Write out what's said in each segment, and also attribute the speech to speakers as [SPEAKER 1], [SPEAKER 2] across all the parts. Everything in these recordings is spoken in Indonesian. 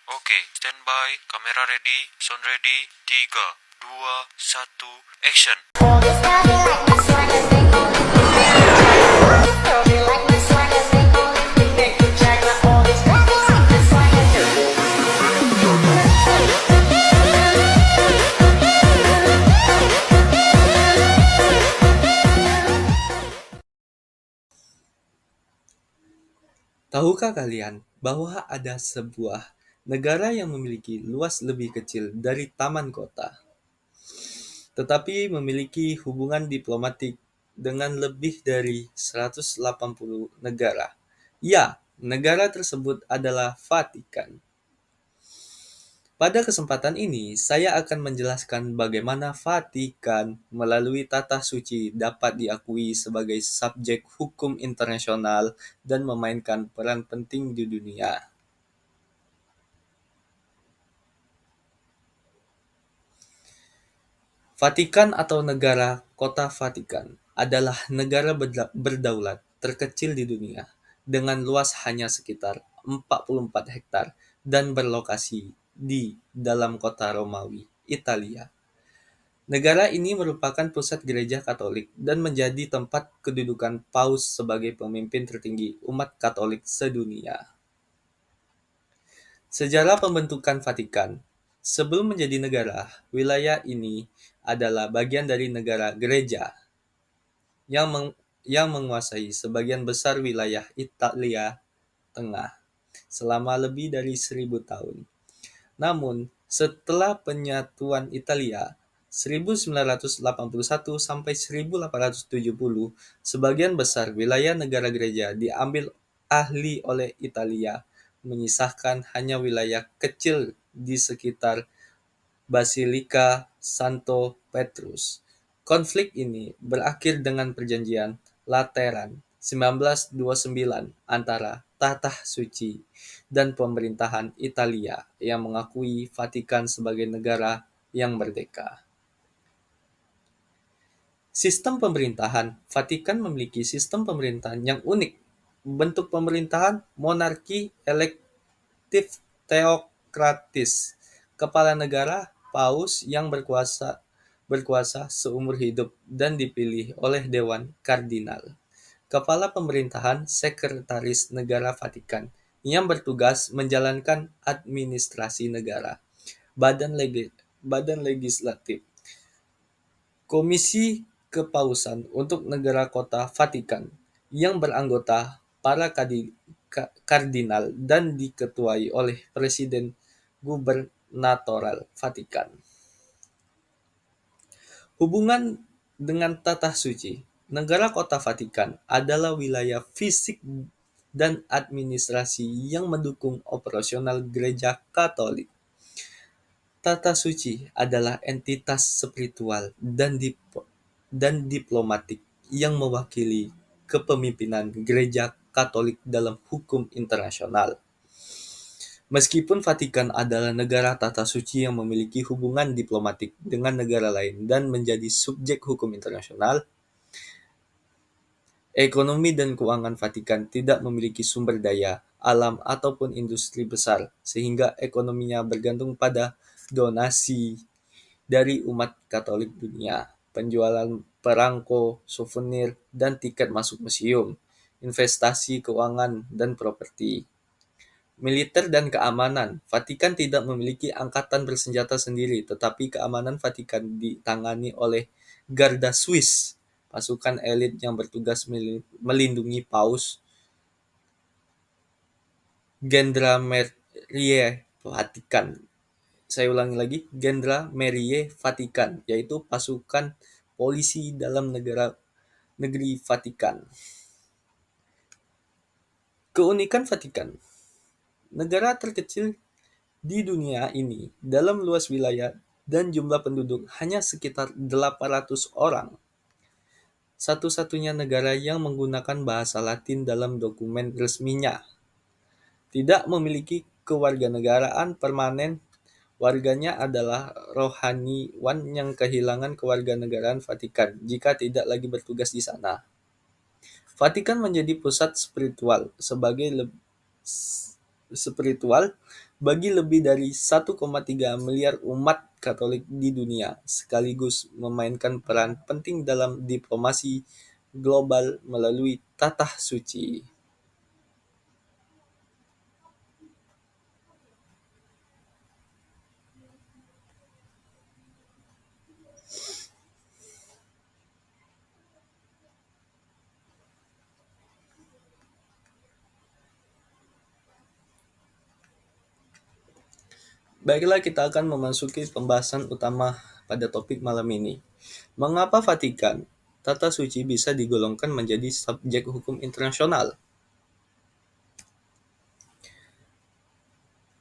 [SPEAKER 1] Oke, standby, kamera ready, sound ready, 3, 2, 1, action.
[SPEAKER 2] Tahukah kalian bahwa ada sebuah negara yang memiliki luas lebih kecil dari taman kota, tetapi memiliki hubungan diplomatik dengan lebih dari 180 negara? Ya, negara tersebut adalah Vatikan. Pada kesempatan ini, saya akan menjelaskan bagaimana Vatikan melalui tata suci dapat diakui sebagai subjek hukum internasional dan memainkan peran penting di dunia. Vatikan atau Negara Kota Vatikan adalah negara berdaulat terkecil di dunia, dengan luas hanya sekitar 44 hektar dan berlokasi di dalam kota Romawi, Italia. Negara ini merupakan pusat gereja Katolik dan menjadi tempat kedudukan Paus sebagai pemimpin tertinggi umat Katolik sedunia. Sejarah pembentukan Vatikan. Sebelum menjadi negara, wilayah ini adalah bagian dari negara gereja yang menguasai sebagian besar wilayah Italia Tengah selama lebih dari 1.000 tahun. Namun, setelah penyatuan Italia 1981 sampai 1870, sebagian besar wilayah negara gereja diambil alih oleh Italia, menyisakan hanya wilayah kecil di sekitar Basilika Santo Petrus. Konflik ini berakhir dengan Perjanjian Lateran 1929 antara Tatah Suci dan pemerintahan Italia yang mengakui Vatikan sebagai negara yang merdeka. Sistem pemerintahan. Vatikan memiliki sistem pemerintahan yang unik. Bentuk pemerintahan monarki elektif teokratis. Kepala negara, paus yang berkuasa seumur hidup dan dipilih oleh Dewan Kardinal. Kepala pemerintahan, Sekretaris Negara Vatikan, yang bertugas menjalankan administrasi negara. Badan Legislatif, Komisi Kepausan untuk Negara Kota Vatikan, yang beranggota para kardinal dan diketuai oleh Presiden Gubernatoral Vatikan. Hubungan dengan Tata Suci. Negara Kota Vatikan adalah wilayah fisik dan administrasi yang mendukung operasional Gereja Katolik. Tata Suci adalah entitas spiritual dan diplomatik yang mewakili kepemimpinan Gereja Katolik dalam hukum internasional. Meskipun Vatikan adalah negara tata suci yang memiliki hubungan diplomatik dengan negara lain dan menjadi subjek hukum internasional, ekonomi dan keuangan Vatikan tidak memiliki sumber daya alam ataupun industri besar, sehingga ekonominya bergantung pada donasi dari umat Katolik dunia, penjualan perangko, souvenir, dan tiket masuk museum, investasi keuangan, dan properti. Militer dan keamanan. Vatikan tidak memiliki angkatan bersenjata sendiri, tetapi keamanan Vatikan ditangani oleh Garda Swiss, pasukan elit yang bertugas melindungi Paus, Gendarmerie Vatikan. Saya ulangi lagi, Gendarmerie Vatikan, yaitu pasukan polisi dalam negeri Vatikan. Keunikan Vatikan. Negara terkecil di dunia ini dalam luas wilayah dan jumlah penduduk hanya sekitar 800 orang. Satu-satunya negara yang menggunakan bahasa Latin dalam dokumen resminya. Tidak memiliki kewarganegaraan permanen, warganya adalah rohaniwan yang kehilangan kewarganegaraan Vatikan jika tidak lagi bertugas di sana. Vatikan menjadi pusat spiritual bagi lebih dari 1,3 miliar umat Katolik di dunia, sekaligus memainkan peran penting dalam diplomasi global melalui Tatah Suci. Baiklah, kita akan memasuki pembahasan utama pada topik malam ini. Mengapa Vatikan, Tata Suci bisa digolongkan menjadi subjek hukum internasional?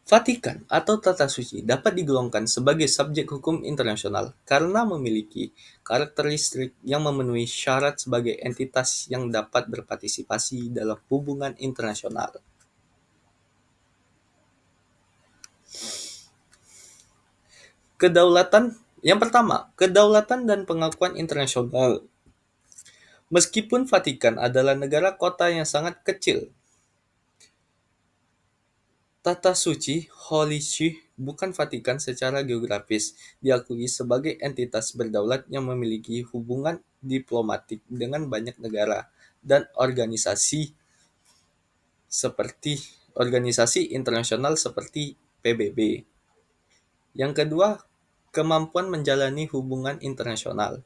[SPEAKER 2] Vatikan atau Tata Suci dapat digolongkan sebagai subjek hukum internasional karena memiliki karakteristik yang memenuhi syarat sebagai entitas yang dapat berpartisipasi dalam hubungan internasional. Yang pertama, kedaulatan dan pengakuan internasional. Meskipun Vatikan adalah negara kota yang sangat kecil, Tata Suci (Holy See) bukan Vatikan secara geografis, diakui sebagai entitas berdaulat yang memiliki hubungan diplomatik dengan banyak negara dan organisasi internasional seperti PBB. Yang kedua, kemampuan menjalani hubungan internasional.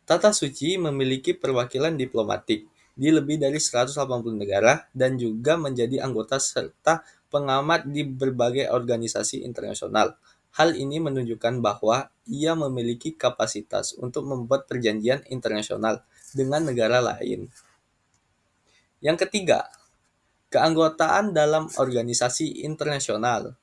[SPEAKER 2] Tata Suci memiliki perwakilan diplomatik di lebih dari 180 negara dan juga menjadi anggota serta pengamat di berbagai organisasi internasional. Hal ini menunjukkan bahwa ia memiliki kapasitas untuk membuat perjanjian internasional dengan negara lain. Yang ketiga, keanggotaan dalam organisasi internasional.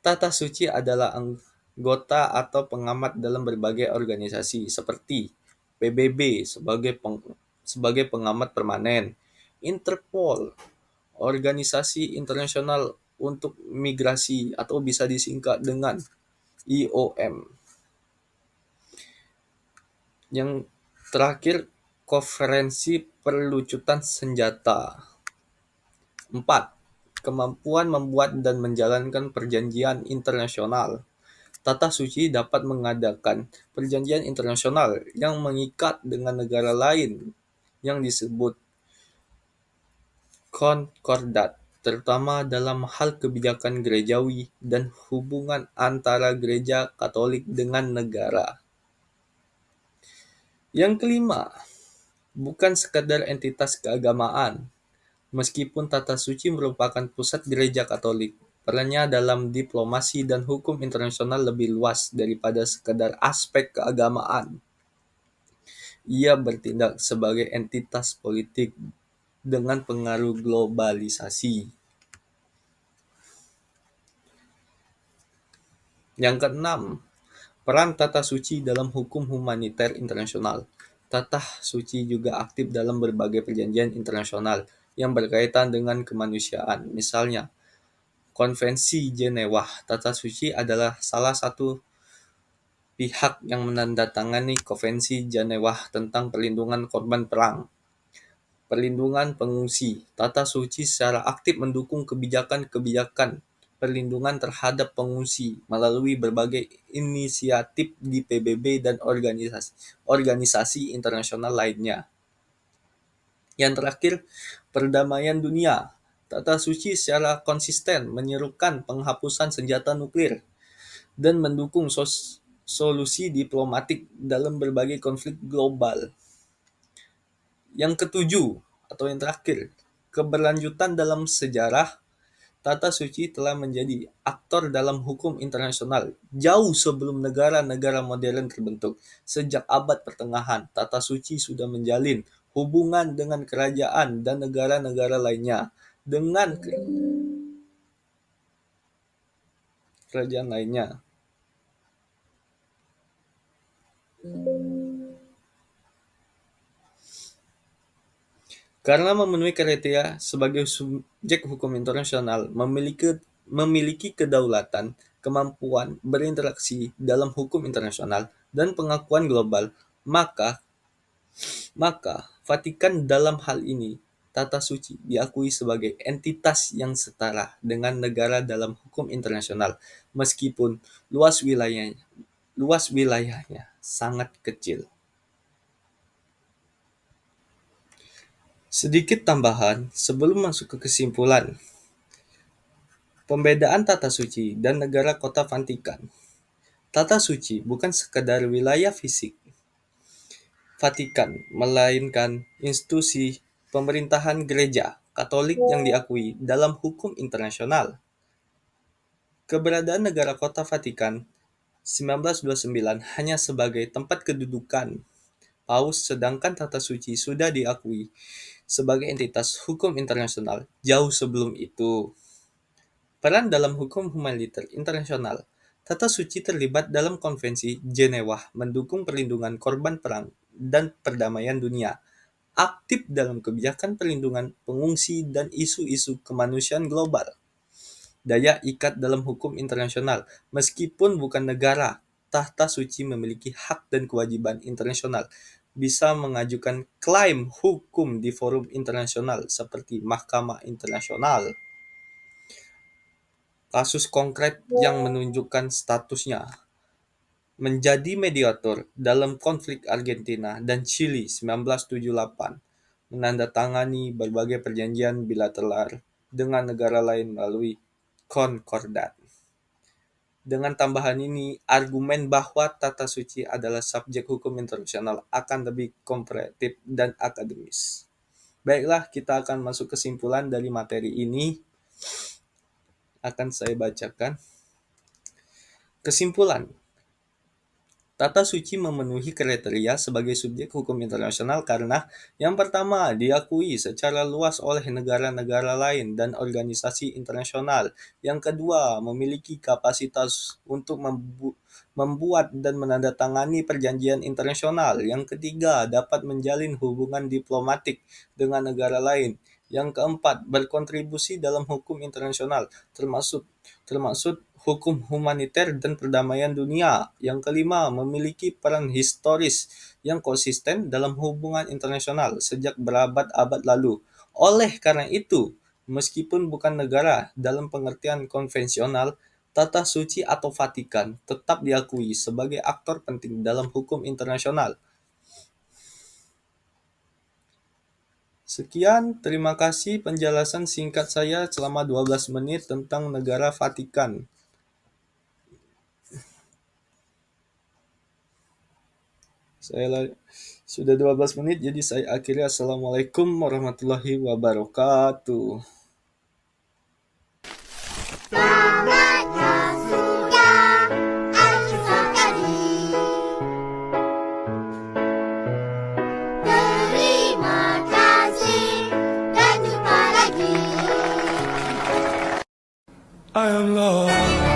[SPEAKER 2] Tata Suci adalah anggota atau pengamat dalam berbagai organisasi seperti PBB sebagai pengamat permanen, Interpol, organisasi internasional untuk migrasi atau bisa disingkat dengan IOM. Yang terakhir, konferensi perlucutan senjata. 4. Kemampuan membuat dan menjalankan perjanjian internasional. Tata Suci dapat mengadakan perjanjian internasional yang mengikat dengan negara lain yang disebut konkordat, terutama dalam hal kebijakan gerejawi dan hubungan antara gereja Katolik dengan negara. Yang kelima, bukan sekadar entitas keagamaan. Meskipun Tata Suci merupakan pusat gereja Katolik, perannya dalam diplomasi dan hukum internasional lebih luas daripada sekadar aspek keagamaan. Ia bertindak sebagai entitas politik dengan pengaruh globalisasi. Yang keenam, peran Tata Suci dalam hukum humaniter internasional. Tata Suci juga aktif dalam berbagai perjanjian internasional yang berkaitan dengan kemanusiaan. Misalnya, Konvensi Jenewa. Tata Suci adalah salah satu pihak yang menandatangani Konvensi Jenewa tentang perlindungan korban perang. Perlindungan pengungsi. Tata Suci secara aktif mendukung kebijakan-kebijakan perlindungan terhadap pengungsi melalui berbagai inisiatif di PBB dan organisasi internasional lainnya. Yang terakhir, perdamaian dunia. Tata Suci secara konsisten menyerukan penghapusan senjata nuklir dan mendukung solusi diplomatik dalam berbagai konflik global. Yang ketujuh, atau yang terakhir, keberlanjutan dalam sejarah. Tata Suci telah menjadi aktor dalam hukum internasional jauh sebelum negara-negara modern terbentuk. Sejak abad pertengahan, Tata Suci sudah menjalin hubungan dengan kerajaan dan negara-negara lainnya. Karena memenuhi kriteria sebagai subjek hukum internasional, memiliki kedaulatan, kemampuan berinteraksi dalam hukum internasional, dan pengakuan global, maka Vatikan dalam hal ini Tata Suci diakui sebagai entitas yang setara dengan negara dalam hukum internasional, meskipun luas wilayahnya sangat kecil. Sedikit tambahan sebelum masuk ke kesimpulan. Pembedaan Tata Suci dan Negara Kota Vatikan. Tata Suci bukan sekadar wilayah fisik Vatikan, melainkan institusi pemerintahan gereja Katolik yang diakui dalam hukum internasional. Keberadaan Negara Kota Vatikan 1929 hanya sebagai tempat kedudukan Paus, sedangkan Tata Suci sudah diakui sebagai entitas hukum internasional jauh sebelum itu. Peran dalam hukum humaniter internasional. Tata Suci terlibat dalam Konvensi Jenewa mendukung perlindungan korban perang dan perdamaian dunia, aktif dalam kebijakan perlindungan pengungsi dan isu-isu kemanusiaan global. Daya ikat dalam hukum internasional. Meskipun bukan negara, Tata Suci memiliki hak dan kewajiban internasional, bisa mengajukan klaim hukum di forum internasional seperti Mahkamah Internasional. Kasus konkret yang menunjukkan statusnya. Menjadi mediator dalam konflik Argentina dan Chili 1978, menandatangani berbagai perjanjian bilateral dengan negara lain melalui Concordat. Dengan tambahan ini, argumen bahwa Tata Suci adalah subjek hukum internasional akan lebih komprehensif dan akademis. Baiklah, kita akan masuk kesimpulan dari materi ini. Akan saya bacakan. Kesimpulan. Tata Suci memenuhi kriteria sebagai subjek hukum internasional karena yang pertama, diakui secara luas oleh negara-negara lain dan organisasi internasional. Yang kedua, memiliki kapasitas untuk membuat dan menandatangani perjanjian internasional. Yang ketiga, dapat menjalin hubungan diplomatik dengan negara lain. Yang keempat, berkontribusi dalam hukum internasional, termasuk hukum humaniter dan perdamaian dunia. Yang kelima, memiliki peran historis yang konsisten dalam hubungan internasional sejak berabad-abad lalu. Oleh karena itu, meskipun bukan negara dalam pengertian konvensional, Tata Suci atau Vatikan tetap diakui sebagai aktor penting dalam hukum internasional. Sekian, terima kasih penjelasan singkat saya selama 12 menit tentang negara Vatikan. Sudah 12 menit, jadi saya akhiri. Assalamualaikum warahmatullahi wabarakatuh.
[SPEAKER 3] Selamatnya sudah akhir sekali. Terima kasih dan jumpa lagi.
[SPEAKER 4] I am lost.